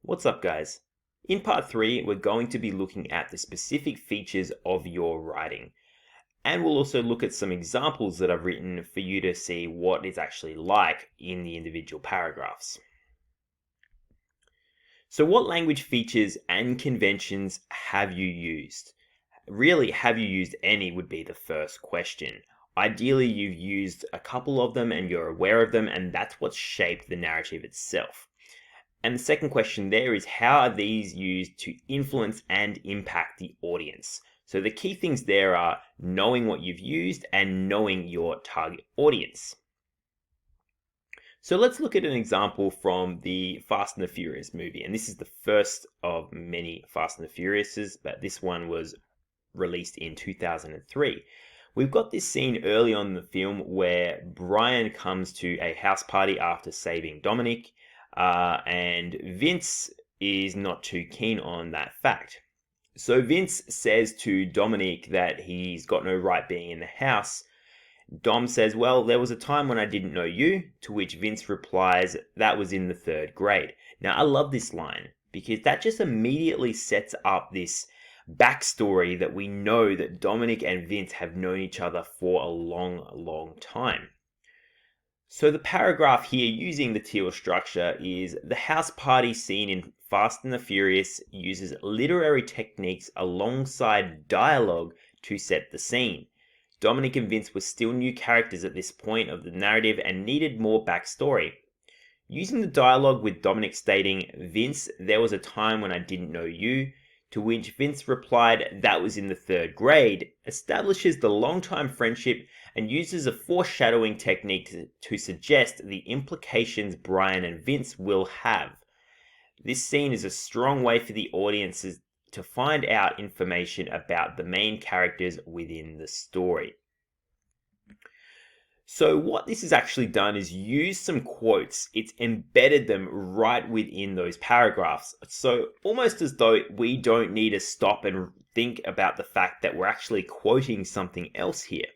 What's up, guys? In part 3, we're going to be looking at the specific features of your writing. And we'll also look at some examples that I've written for you to see what it's actually like in the individual paragraphs. So what language features and conventions have you used? Really, have you used any would be the first question. Ideally, you've used a couple of them and you're aware of them, and that's what's shaped the narrative itself. And the second question there is, how are these used to influence and impact the audience? So the key things there are knowing what you've used and knowing your target audience. So let's look at an example from the Fast and the Furious movie. And this is the first of many Fast and the Furiouses, but this one was released in 2003. We've got this scene early on in the film where Brian comes to a house party after saving Dominic. And Vince is not too keen on that fact. So Vince says to Dominic that he's got no right being in the house. Dom says, well, there was a time when I didn't know you, to which Vince replies, that was in the 3rd grade. Now, I love this line because that just immediately sets up this backstory that we know that Dominic and Vince have known each other for a long, long time. So the paragraph here using the teal structure is the house party scene in Fast and the Furious uses literary techniques alongside dialogue to set the scene. Dominic and Vince were still new characters at this point of the narrative and needed more backstory. Using the dialogue with Dominic stating, Vince, there was a time when I didn't know you, to which Vince replied, that was in the 3rd grade, establishes the long-time friendship and uses a foreshadowing technique to suggest the implications Brian and Vince will have. This scene is a strong way for the audiences to find out information about the main characters within the story. So what this has actually done is use some quotes. It's embedded them right within those paragraphs. So almost as though we don't need to stop and think about the fact that we're actually quoting something else here.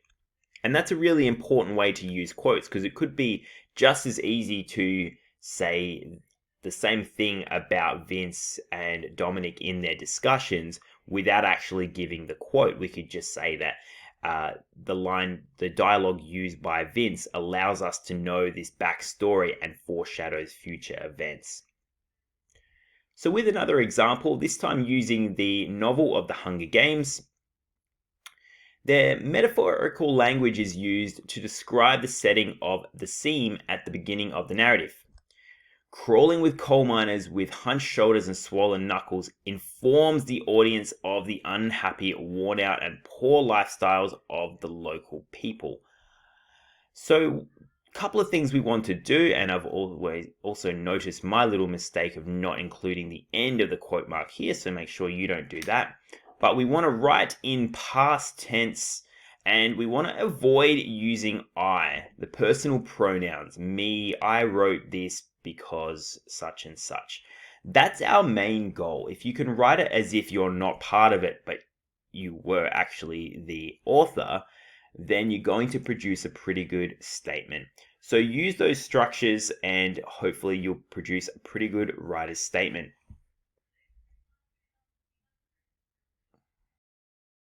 And that's a really important way to use quotes because it could be just as easy to say the same thing about Vince and Dominic in their discussions without actually giving the quote. We could just say that the dialogue used by Vince allows us to know this backstory and foreshadows future events. So with another example, this time using the novel of the Hunger Games, their metaphorical language is used to describe the setting of the scene at the beginning of the narrative. Crawling with coal miners with hunched shoulders and swollen knuckles informs the audience of the unhappy, worn out, and poor lifestyles of the local people. So, a couple of things we want to do, and I've always also noticed my little mistake of not including the end of the quote mark here, so make sure you don't do that. But we want to write in past tense, and we want to avoid using I, the personal pronouns, me, I wrote this because such and such. That's our main goal. If you can write it as if you're not part of it, but you were actually the author, then you're going to produce a pretty good statement. So use those structures and hopefully you'll produce a pretty good writer's statement.